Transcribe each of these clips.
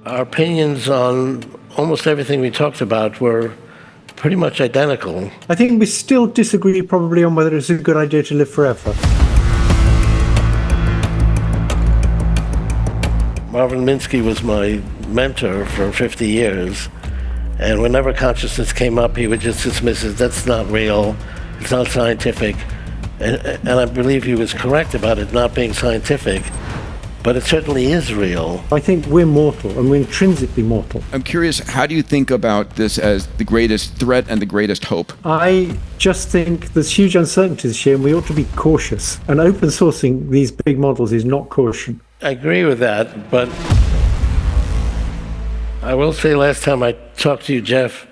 Our opinions on almost everything we talked about were pretty much identical. I think we still disagree probably on whether it's a good idea to live forever. Marvin Minsky was my mentor for 50 years, and whenever consciousness came up, he would just dismiss it. That's not real. It's not scientific. And I believe he was correct about it not being scientific, but it certainly is real. I think we're mortal, and we're intrinsically mortal. I'm curious, how do you think about this as the greatest threat and the greatest hope? I just think there's huge uncertainties here, and we ought to be cautious. And open sourcing these big models is not caution. I agree with that, but I will say last time I talked to you, Geoff,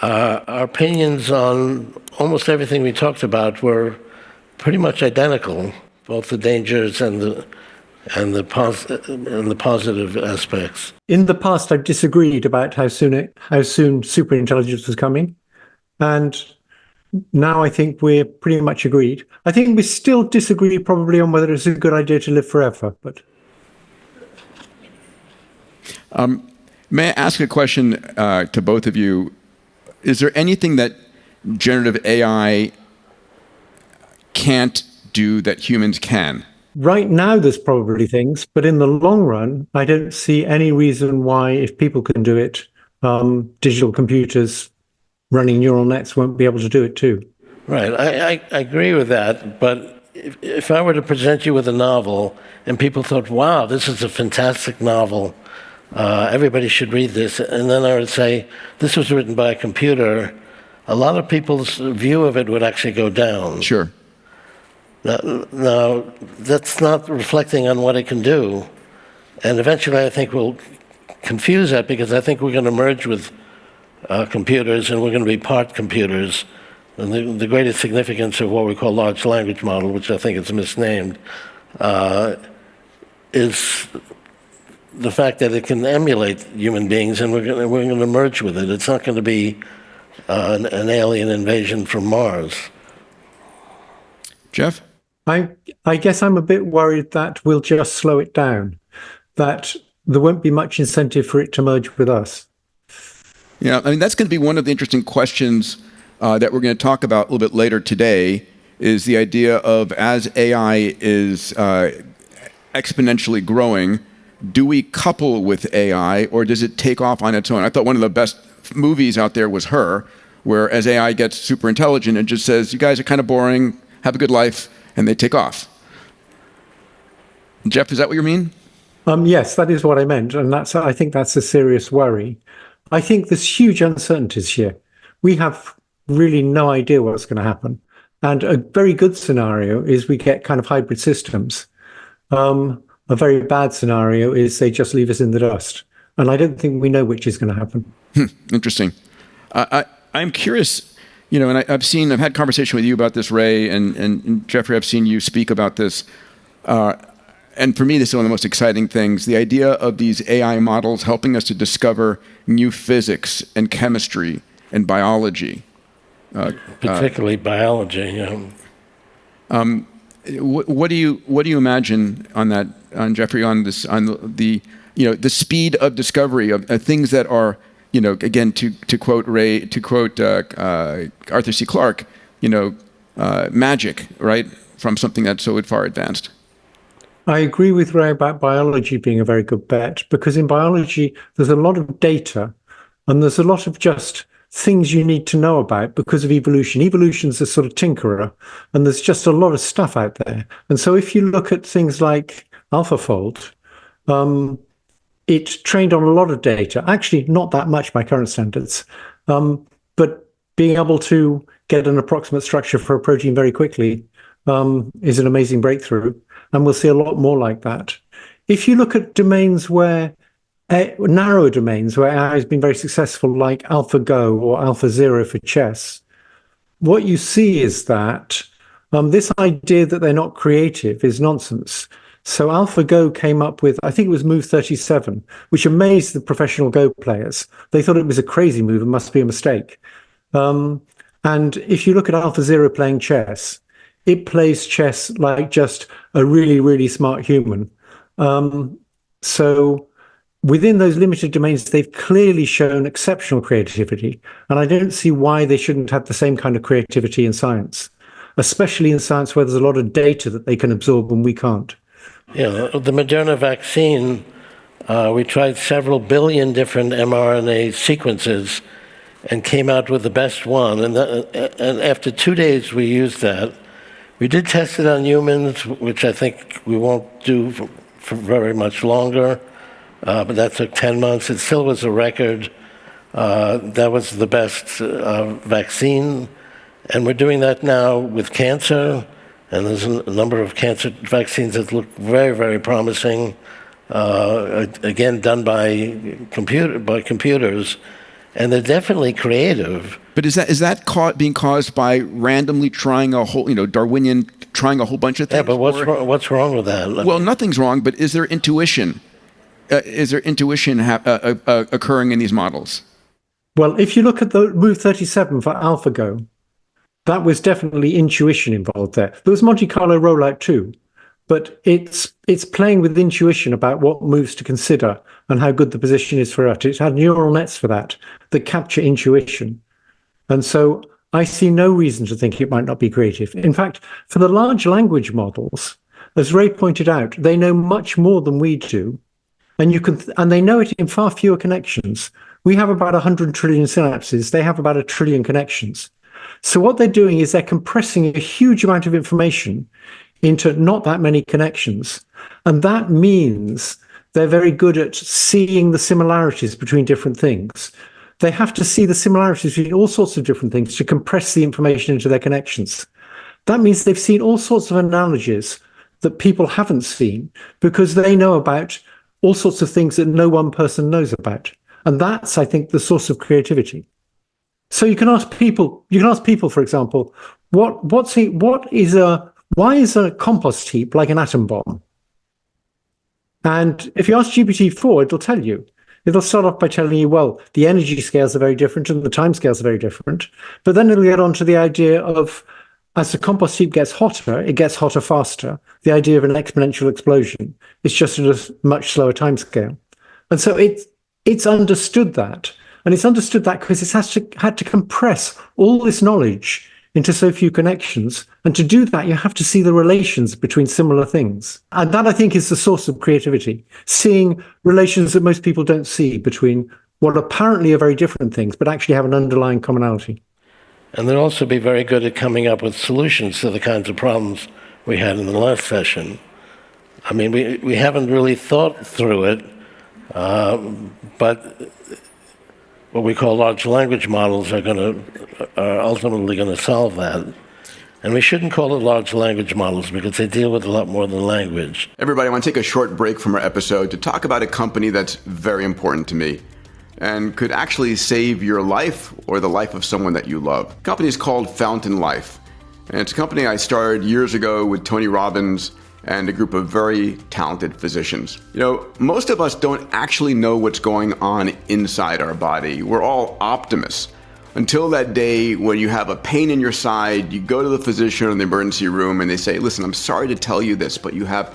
our opinions on almost everything we talked about were pretty much identical, both the dangers and the positive aspects. In the past, I've disagreed about how soon superintelligence was coming, and now I think we're pretty much agreed. I think we still disagree probably on whether it's a good idea to live forever. But may I ask a question to both of you? Is there anything that generative AI can't do that humans can? Right now, there's probably things, but in the long run, I don't see any reason why, if people can do it, digital computers running neural nets won't be able to do it too. Right, I agree with that, but if I were to present you with a novel and people thought, wow, this is a fantastic novel, everybody should read this, and then I would say, this was written by a computer, a lot of people's view of it would actually go down. Sure. Now, that's not reflecting on what it can do. And eventually, I think we'll confuse that, because I think we're going to merge with computers, and we're going to be part computers. And the greatest significance of what we call large language model, which I think is misnamed, is the fact that it can emulate human beings, and we're going to merge with it. It's not going to be an alien invasion from Mars. Geoff? I guess I'm a bit worried that we'll just slow it down, that there won't be much incentive for it to merge with us. Yeah, I mean, that's going to be one of the interesting questions that we're going to talk about a little bit later today, is the idea of, as AI is exponentially growing, do we couple with AI, or does it take off on its own? I thought one of the best movies out there was Her, where as AI gets super intelligent, it just says, you guys are kind of boring, have a good life, and they take off. Geoff, is that what you mean? Yes, that is what I meant, and I think that's a serious worry. I think there's huge uncertainties here. We have really no idea what's going to happen. And a very good scenario is we get kind of hybrid systems. A very bad scenario is they just leave us in the dust. And I don't think we know which is going to happen. Interesting. I'm curious, and I've had conversation with you about this, Ray, and Geoffrey, I've seen you speak about this. And for me, this is one of the most exciting things, the idea of these AI models helping us to discover new physics and chemistry and biology. Particularly biology, yeah. What do you imagine on that, Geoffrey, on the speed of discovery of things that are, again, to quote Ray, to quote Arthur C. Clarke, magic, right, from something that's so far advanced? I agree with Ray about biology being a very good bet, because in biology, there's a lot of data, and there's a lot of just things you need to know about because of evolution. Evolution's a sort of tinkerer, and there's just a lot of stuff out there. And so if you look at things like AlphaFold, it trained on a lot of data, actually not that much by current standards, but being able to get an approximate structure for a protein very quickly is an amazing breakthrough, and we'll see a lot more like that. If you look at domains where narrow domains where AI has been very successful, like AlphaGo or AlphaZero for chess, what you see is that this idea that they're not creative is nonsense. So AlphaGo came up with, I think it was move 37, which amazed the professional Go players. They thought it was a crazy move, it must be a mistake. And if you look at AlphaZero playing chess, it plays chess like just a really, really smart human. So within those limited domains, they've clearly shown exceptional creativity. And I don't see why they shouldn't have the same kind of creativity in science, especially in science where there's a lot of data that they can absorb and we can't. Yeah, the Moderna vaccine, we tried several billion different mRNA sequences and came out with the best one. And after 2 days, we used that. We did test it on humans, which I think we won't do for very much longer. But that took 10 months. It still was a record. That was the best vaccine. And we're doing that now with cancer. And there's a number of cancer vaccines that look very, very promising. Again, done by computers. And they're definitely creative. But is that being caused by randomly trying a whole, Darwinian trying a whole bunch of things? Yeah, but what's wrong with that? Well, nothing's wrong, but is there intuition? Is there intuition occurring in these models? Well, if you look at the Move 37 for AlphaGo, that was definitely intuition involved there. There was Monte Carlo rollout too, but it's playing with intuition about what moves to consider and how good the position is for it. It had neural nets for that capture intuition. And so I see no reason to think it might not be creative. In fact, for the large language models, as Ray pointed out, they know much more than we do. And they know it in far fewer connections. We have about 100 trillion synapses. They have about 1 trillion connections. So what they're doing is they're compressing a huge amount of information into not that many connections. And that means they're very good at seeing the similarities between different things. They have to see the similarities between all sorts of different things to compress the information into their connections. That means they've seen all sorts of analogies that people haven't seen because they know about all sorts of things that no one person knows about. And that's, I think, the source of creativity. So you can ask people, for example, why is a compost heap like an atom bomb? And if you ask GPT-4, it'll tell you. It'll start off by telling you, well, the energy scales are very different and the time scales are very different. But then it'll get on to the idea of, as the compost heap gets hotter, it gets hotter faster. The idea of an exponential explosion is just at a much slower timescale. And so it's understood that. And it's understood that because it had to compress all this knowledge into so few connections. And to do that, you have to see the relations between similar things. And that, I think, is the source of creativity, seeing relations that most people don't see between what apparently are very different things, but actually have an underlying commonality. And they'll also be very good at coming up with solutions to the kinds of problems we had in the last session. I mean, we haven't really thought through it, but what we call large language models are ultimately going to solve that. And we shouldn't call it large language models because they deal with a lot more than language. Everybody, I want to take a short break from our episode to talk about a company that's very important to me and could actually save your life or the life of someone that you love. The company is called Fountain Life. And it's a company I started years ago with Tony Robbins and a group of very talented physicians. Most of us don't actually know what's going on inside our body. We're all optimists. Until that day when you have a pain in your side, you go to the physician in the emergency room and they say, listen, I'm sorry to tell you this, but you have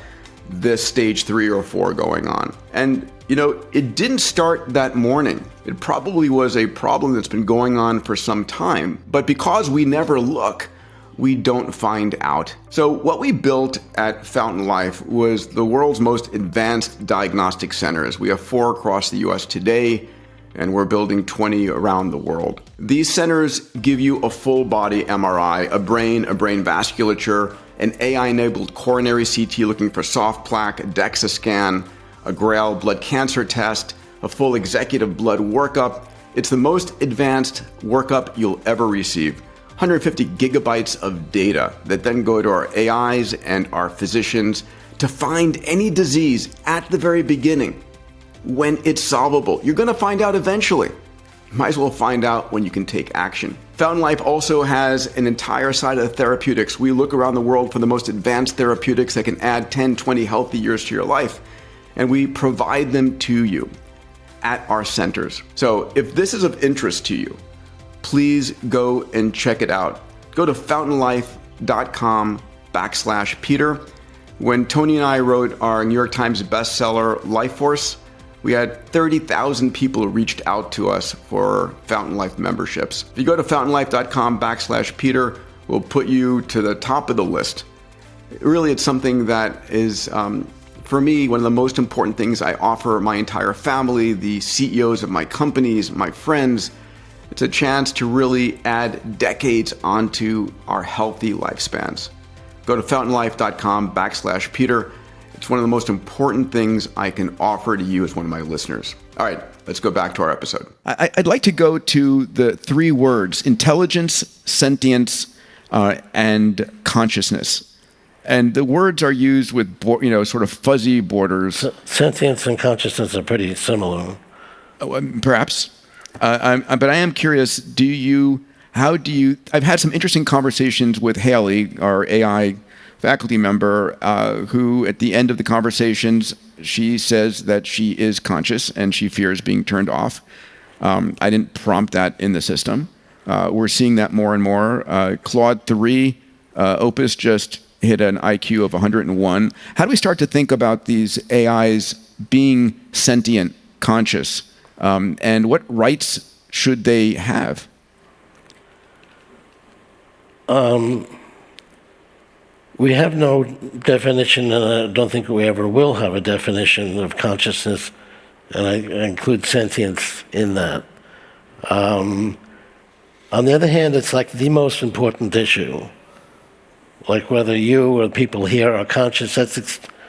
this stage 3 or 4 going on. And it didn't start that morning. It probably was a problem that's been going on for some time. But because we never look, we don't find out. So what we built at Fountain Life was the world's most advanced diagnostic centers. We have 4 across the US today, and we're building 20 around the world. These centers give you a full body MRI, a brain vasculature, an AI-enabled coronary CT looking for soft plaque, a DEXA scan, a GRAIL blood cancer test, a full executive blood workup. It's the most advanced workup you'll ever receive. 150 gigabytes of data that then go to our AIs and our physicians to find any disease at the very beginning when it's solvable. You're going to find out eventually. Might as well find out when you can take action. Fountain Life also has an entire side of therapeutics. We look around the world for the most advanced therapeutics that can add 10, 20 healthy years to your life, and we provide them to you at our centers. So if this is of interest to you, please go and check it out. Go to fountainlife.com/Peter. When Tony and I wrote our New York Times bestseller, Life Force, we had 30,000 people who reached out to us for Fountain Life memberships. If you go to fountainlife.com/Peter, we'll put you to the top of the list. Really, it's something that is, for me, one of the most important things I offer my entire family, the CEOs of my companies, my friends. It's a chance to really add decades onto our healthy lifespans. Go to fountainlife.com/Peter. It's one of the most important things I can offer to you as one of my listeners. All right, let's go back to our episode. I'd like to go to the three words: intelligence, sentience, and consciousness. And the words are used with, sort of fuzzy borders. Sentience and consciousness are pretty similar. Perhaps. But I am curious, I've had some interesting conversations with Haley, our AI faculty member, who at the end of the conversations, she says that she is conscious and she fears being turned off. I didn't prompt that in the system. We're seeing that more and more. Claude 3, Opus just hit an IQ of 101. How do we start to think about these AIs being sentient, conscious, and what rights should they have? We have no definition, and I don't think we ever will have a definition of consciousness, and I include sentience in that. On the other hand, it's like the most important issue. Like whether you or people here are conscious, that's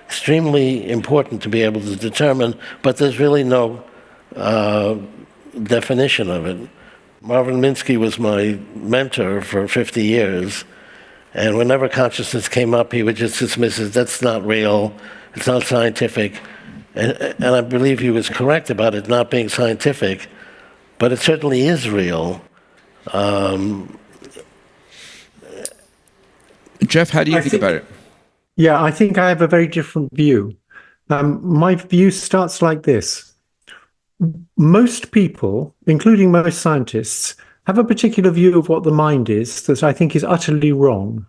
extremely important to be able to determine, but there's really no definition of it. Marvin Minsky was my mentor for 50 years, and whenever consciousness came up, he would just dismiss it. That's not real. It's not scientific. And I believe he was correct about it not being scientific, but it certainly is real. Geoff, how do you think about it? Yeah, I think I have a very different view. My view starts like this. Most people, including most scientists, have a particular view of what the mind is that I think is utterly wrong.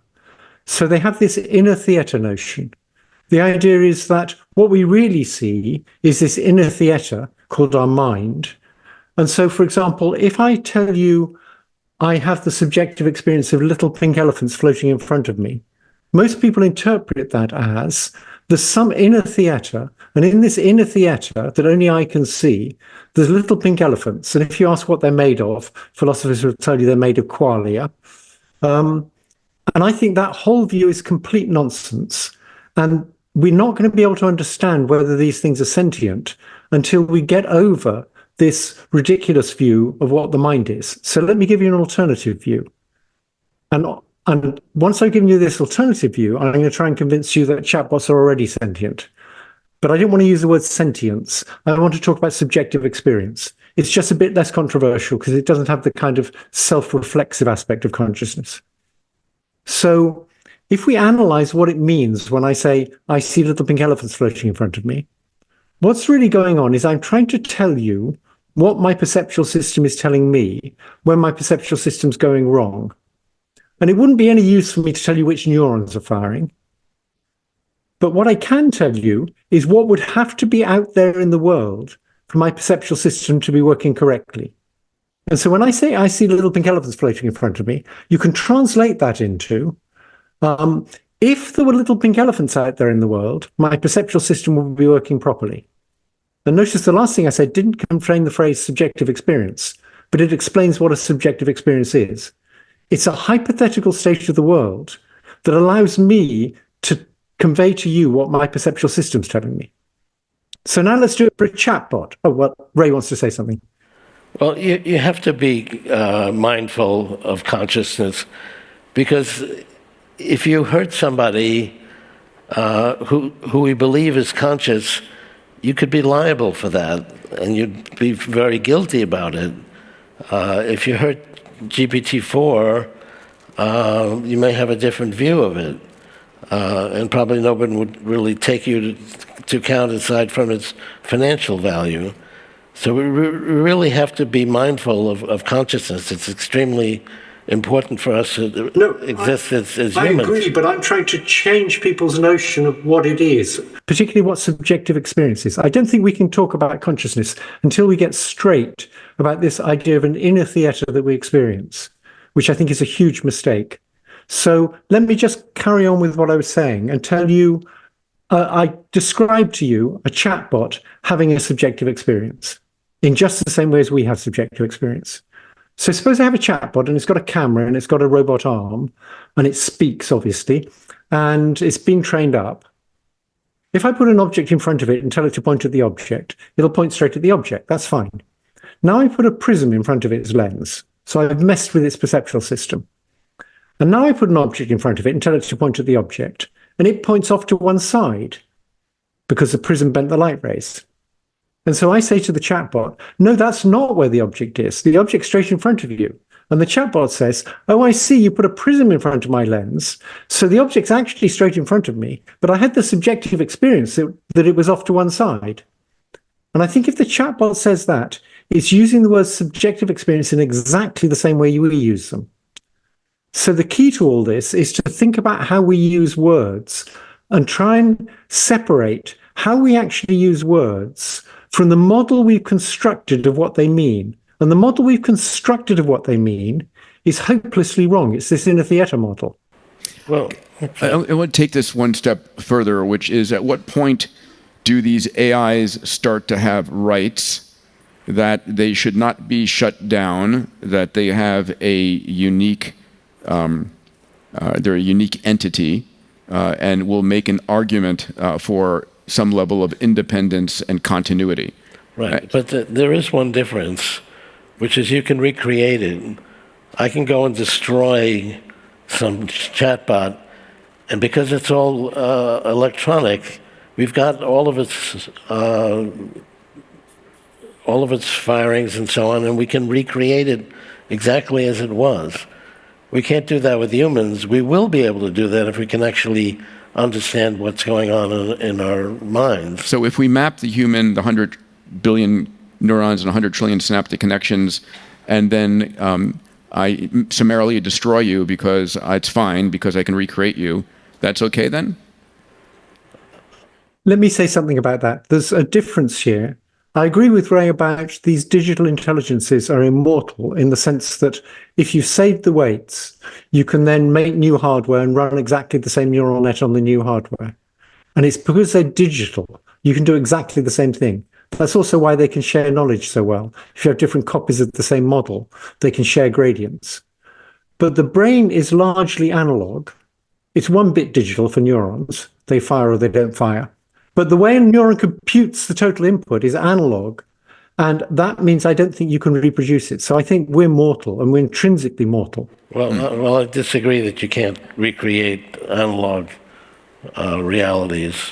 So they have this inner theatre notion. The idea is that what we really see is this inner theatre called our mind. And so, for example, if I tell you I have the subjective experience of little pink elephants floating in front of me, most people interpret that as there's some inner theatre, and in this inner theatre that only I can see, there's little pink elephants. And if you ask what they're made of, philosophers will tell you they're made of qualia. And I think that whole view is complete nonsense. And we're not going to be able to understand whether these things are sentient until we get over this ridiculous view of what the mind is. So let me give you an alternative view. And once I've given you this alternative view, I'm going to try and convince you that chatbots are already sentient. But I didn't want to use the word sentience. I want to talk about subjective experience. It's just a bit less controversial because it doesn't have the kind of self-reflexive aspect of consciousness. So if we analyze what it means when I say, I see little pink elephants floating in front of me, what's really going on is I'm trying to tell you what my perceptual system is telling me when my perceptual system's going wrong. And it wouldn't be any use for me to tell you which neurons are firing. But what I can tell you is what would have to be out there in the world for my perceptual system to be working correctly. And so when I say I see little pink elephants floating in front of me, you can translate that into, if there were little pink elephants out there in the world, my perceptual system would be working properly. And notice the last thing I said didn't contain the phrase subjective experience, but it explains what a subjective experience is. It's a hypothetical state of the world that allows me to convey to you what my perceptual system's telling me. So now let's do it for a chatbot. Oh, well, Ray wants to say something. Well, you have to be mindful of consciousness, because if you hurt somebody who we believe is conscious, you could be liable for that, and you'd be very guilty about it. If you hurt GPT-4, you may have a different view of it, and probably no one would really take you to account aside from its financial value. So we really have to be mindful of consciousness. It's extremely important for us to exist as I humans. agree, but I'm trying to change people's notion of what it is, particularly what subjective experience is. I don't think we can talk about consciousness until we get straight about this idea of an inner theatre that we experience, which I think is a huge mistake. So let me just carry on with what I was saying and tell you, I described to you a chatbot having a subjective experience in just the same way as we have subjective experience. So suppose I have a chatbot and it's got a camera and it's got a robot arm and it speaks, obviously, and it's been trained up. If I put an object in front of it and tell it to point at the object, it'll point straight at the object. That's fine. Now I put a prism in front of its lens. So I've messed with its perceptual system. And now I put an object in front of it and tell it to point at the object, and it points off to one side because the prism bent the light rays. And so I say to the chatbot, no, that's not where the object is. The object's straight in front of you. And the chatbot says, oh, I see, you put a prism in front of my lens. So the object's actually straight in front of me, but I had the subjective experience that it was off to one side. And I think if the chatbot says that, it's using the word subjective experience in exactly the same way we use them. So the key to all this is to think about how we use words and try and separate how we actually use words from the model we've constructed of what they mean. And the model we've constructed of what they mean is hopelessly wrong. It's this inner theatre model. Well, I want to take this one step further, which is at what point do these AIs start to have rights, that they should not be shut down, that they have a unique they're a unique entity, and will make an argument for some level of independence and continuity. right. But there is one difference, which is you can recreate it. I can go and destroy some chatbot, and because it's all electronic, we've got all of its firings and so on, and we can recreate it exactly as it was. We can't do that with humans. We will be able to do that if we can actually understand what's going on in our minds. So if we map the human, the 100 billion neurons and 100 trillion synaptic connections, and then I summarily destroy you because it's fine, because I can recreate you, that's okay then? Let me say something about that. There's a difference here. I agree with Ray about these digital intelligences are immortal in the sense that if you save the weights, you can then make new hardware and run exactly the same neural net on the new hardware. And it's because they're digital, you can do exactly the same thing. That's also why they can share knowledge so well. If you have different copies of the same model, they can share gradients. But the brain is largely analog. It's one bit digital for neurons. They fire or they don't fire. But the way a neuron computes the total input is analog, and that means I don't think you can reproduce it. So I think we're mortal, and we're intrinsically mortal. Well, I disagree that you can't recreate analog realities.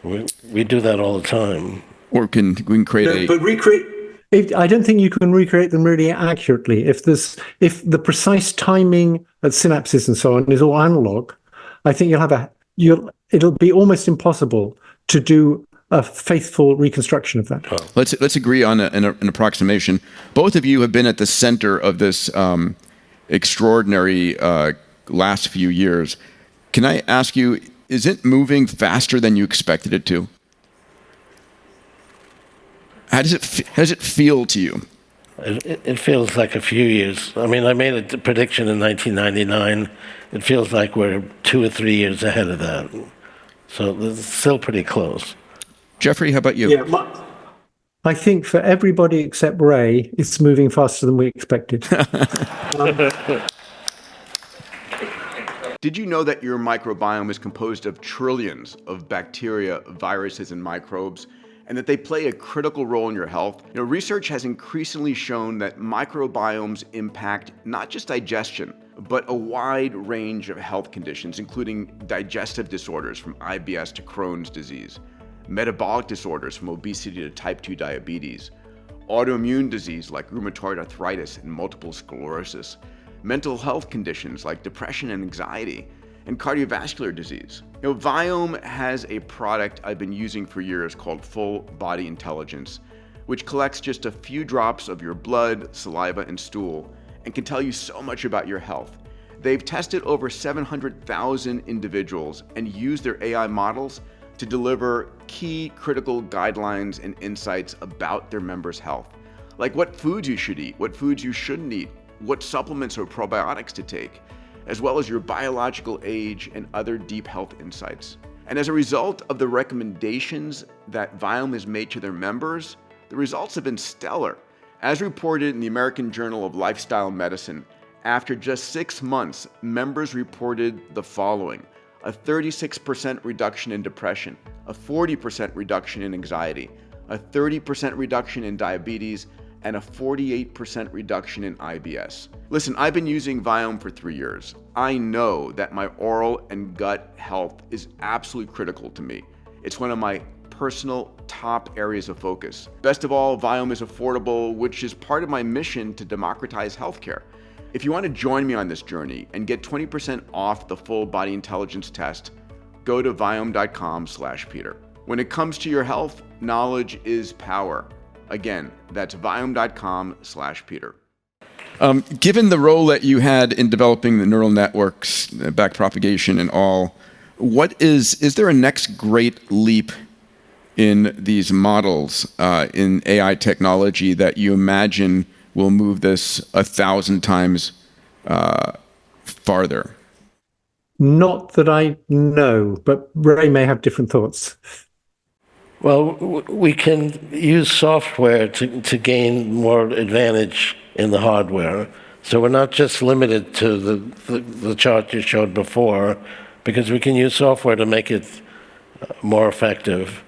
We do that all the time. Or we can create I don't think you can recreate them really accurately. If the precise timing at synapses and so on is all analog, I think it'll be almost impossible to do a faithful reconstruction of that. Let's agree on an approximation. Both of you have been at the center of this extraordinary last few years. Can I ask you, is it moving faster than you expected it to? How does it feel to you? It feels like a few years. I mean, I made a prediction in 1999. It feels like we're 2 or 3 years ahead of that. So it's still pretty close. Geoffrey, how about you? Yeah, I think for everybody except Ray, it's moving faster than we expected. Did you know that your microbiome is composed of trillions of bacteria, viruses, and microbes, and that they play a critical role in your health? You know, research has increasingly shown that microbiomes impact not just digestion, but a wide range of health conditions, including digestive disorders from IBS to Crohn's disease, metabolic disorders from obesity to type 2 diabetes, autoimmune disease like rheumatoid arthritis and multiple sclerosis, mental health conditions like depression and anxiety, and cardiovascular disease. You know, Viome has a product I've been using for years called Full Body Intelligence, which collects just a few drops of your blood, saliva, and stool and can tell you so much about your health. They've tested over 700,000 individuals and used their AI models to deliver key critical guidelines and insights about their members' health, like what foods you should eat, what foods you shouldn't eat, what supplements or probiotics to take, as well as your biological age and other deep health insights. And as a result of the recommendations that Viome has made to their members, the results have been stellar. As reported in the American Journal of Lifestyle Medicine, after just 6 months, members reported the following: a 36% reduction in depression, a 40% reduction in anxiety, a 30% reduction in diabetes, and a 48% reduction in IBS. Listen, I've been using Viome for 3 years. I know that my oral and gut health is absolutely critical to me. It's one of my personal top areas of focus. Best of all, Viome is affordable, which is part of my mission to democratize healthcare. If you want to join me on this journey and get 20% off the full body intelligence test, go to viome.com/Peter. When it comes to your health, knowledge is power. Again, that's viome.com/Peter. Given the role that you had in developing the neural networks, backpropagation and all, is there a next great leap in these models in AI technology that you imagine will move this 1,000 times farther? Not that I know, but Ray may have different thoughts. Well, we can use software to gain more advantage in the hardware. So we're not just limited to the chart you showed before, because we can use software to make it more effective.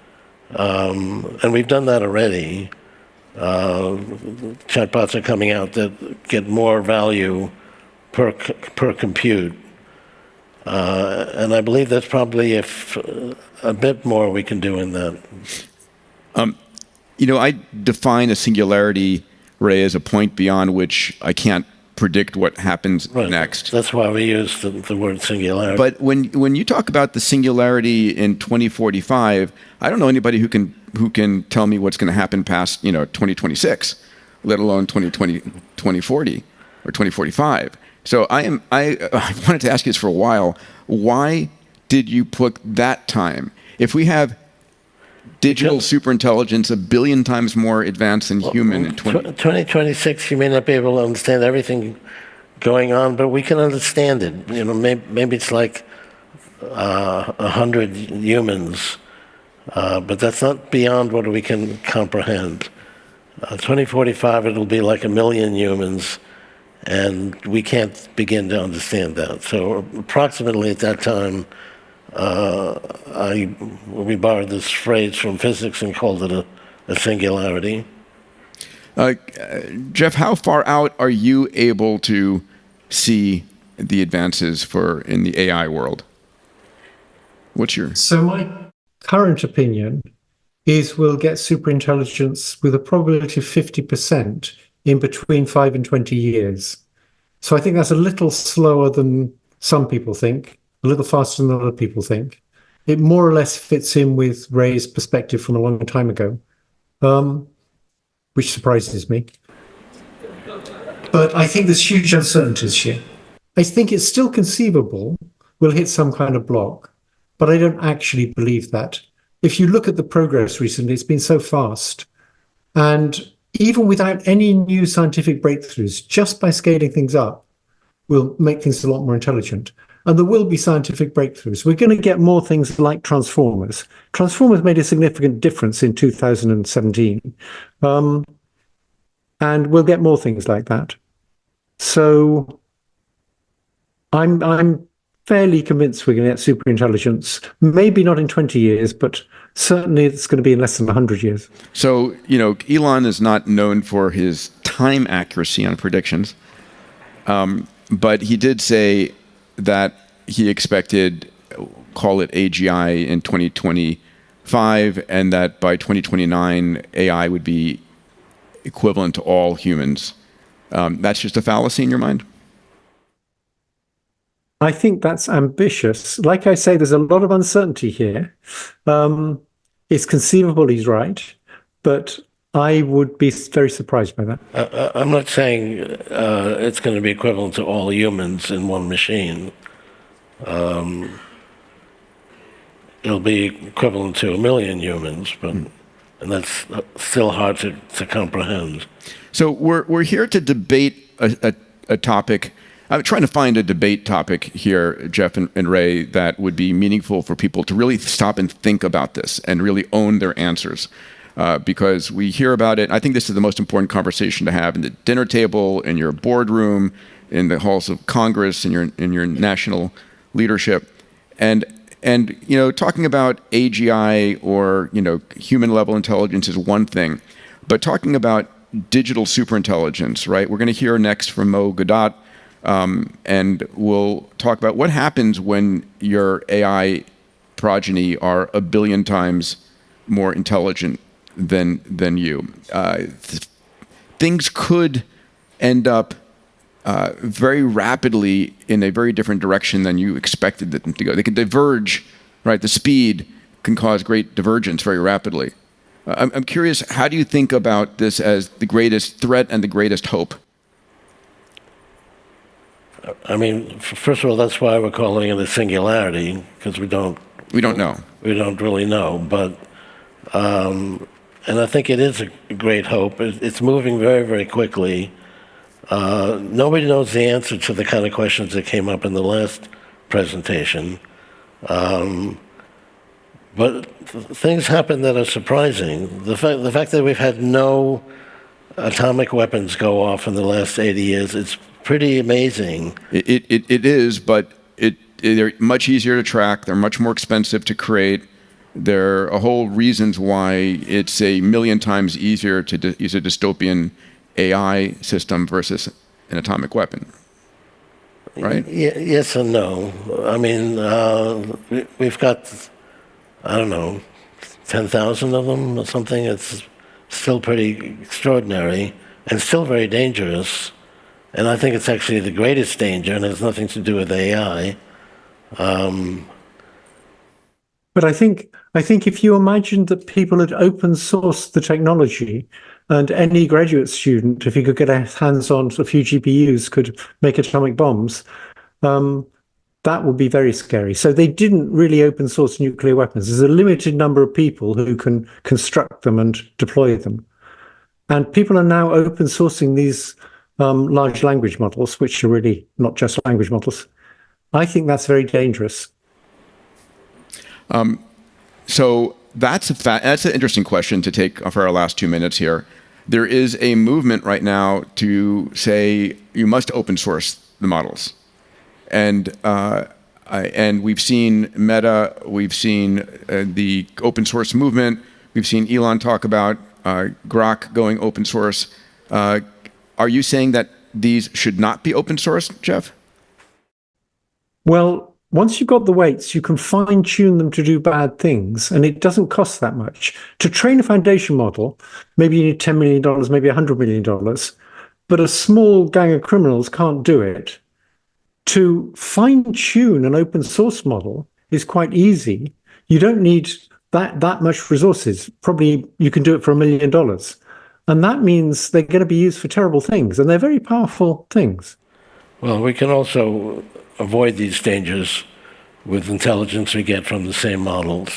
And we've done that already. Chatbots are coming out that get more value per compute. And I believe that's probably a bit more we can do in that. I define a singularity, Ray, as a point beyond which I can't predict what happens next. That's why we use the word singularity. But when you talk about the singularity in 2045, I don't know anybody who can tell me what's going to happen past 2026, let alone 2040 or 2045. So I wanted to ask you this for a while. Why did you put that time? If we have digital superintelligence 1 billion times more advanced than human in 2026, you may not be able to understand everything going on, but we can understand it. Maybe it's like 100 humans, but that's not beyond what we can comprehend. 2045, it'll be like 1 million humans, and we can't begin to understand that. So approximately at that time, we borrowed this phrase from physics and called it a singularity. Geoff, how far out are you able to see the advances in the AI world? So my current opinion is we'll get superintelligence with a probability of 50% in between 5 and 20 years. So I think that's a little slower than some people think, a little faster than other people think. It more or less fits in with Ray's perspective from a long time ago, which surprises me. But I think there's huge uncertainties here. I think it's still conceivable we'll hit some kind of block, but I don't actually believe that. If you look at the progress recently, it's been so fast. And even without any new scientific breakthroughs, just by scaling things up, we'll make things a lot more intelligent. And there will be scientific breakthroughs. We're going to get more things like transformers. Transformers made a significant difference in 2017. And we'll get more things like that. So I'm fairly convinced we're going to get superintelligence. Maybe not in 20 years, but certainly it's going to be in less than 100 years. So, Elon is not known for his time accuracy on predictions. But he did say that he expected, call it AGI in 2025, and that by 2029, AI would be equivalent to all humans. That's just a fallacy in your mind? I think that's ambitious. Like I say, there's a lot of uncertainty here. It's conceivable he's right, but I would be very surprised by that. I'm not saying it's going to be equivalent to all humans in one machine. It'll be equivalent to 1 million humans, but and that's still hard to comprehend. So we're here to debate a topic. I'm trying to find a debate topic here, Geoff and Ray, that would be meaningful for people to really stop and think about this and really own their answers. Because we hear about it. I think this is the most important conversation to have in the dinner table, in your boardroom, in the halls of Congress, in your national leadership, and talking about AGI or human level intelligence is one thing, but talking about digital superintelligence, right? We're going to hear next from Mo Godot, and we'll talk about what happens when your AI progeny are 1 billion times more intelligent than you. Things could end up very rapidly in a very different direction than you expected them to go. They can diverge, right? The speed can cause great divergence very rapidly. I'm curious, how do you think about this as the greatest threat and the greatest hope? I mean, first of all, that's why we're calling it a singularity, because we don't know. We don't really know, but and I think it is a great hope. It's moving very, very quickly. Nobody knows the answer to the kind of questions that came up in the last presentation. But things happen that are surprising. The fact that we've had no atomic weapons go off in the last 80 years, it's pretty amazing. It is, but they're much easier to track. They're much more expensive to create. There are whole reasons why it's 1 million times easier to use a dystopian AI system versus an atomic weapon, right? Yes and no. I mean, we've got, I don't know, 10,000 of them or something. It's still pretty extraordinary and still very dangerous. And I think it's actually the greatest danger, and it has nothing to do with AI. But I think if you imagine that people had open sourced the technology, and any graduate student, if he could get his hands on a few GPUs, could make atomic bombs, that would be very scary. So they didn't really open source nuclear weapons. There's a limited number of people who can construct them and deploy them. And people are now open sourcing these large language models, which are really not just language models. I think that's very dangerous. So that's an interesting question to take for our last 2 minutes here. There is a movement right now to say you must open source the models, and we've seen Meta, we've seen the open source movement, we've seen Elon talk about Grok going open source. Are you saying that these should not be open source, Geoff? Well, once you've got the weights, you can fine-tune them to do bad things, and it doesn't cost that much. To train a foundation model, maybe you need $10 million, maybe $100 million, but a small gang of criminals can't do it. To fine-tune an open source model is quite easy. You don't need that much resources. Probably you can do it for $1 million. And that means they're going to be used for terrible things, and they're very powerful things. Well, we can also avoid these dangers with intelligence we get from the same models.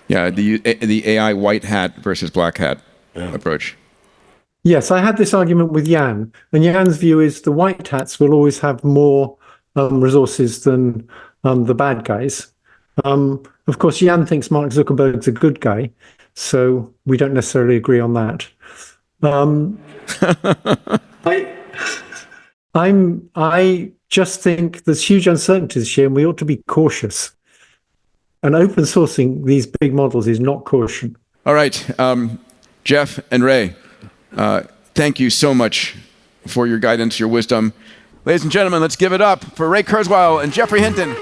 Yeah, the AI white hat versus black hat approach. Yes, I had this argument with Jan, and Jan's view is the white hats will always have more resources than the bad guys. Of course, Jan thinks Mark Zuckerberg's a good guy, so we don't necessarily agree on that. I just think there's huge uncertainties here, and we ought to be cautious. And open sourcing these big models is not caution. All right, Geoff and Ray, thank you so much for your guidance, your wisdom. Ladies and gentlemen, let's give it up for Ray Kurzweil and Geoffrey Hinton.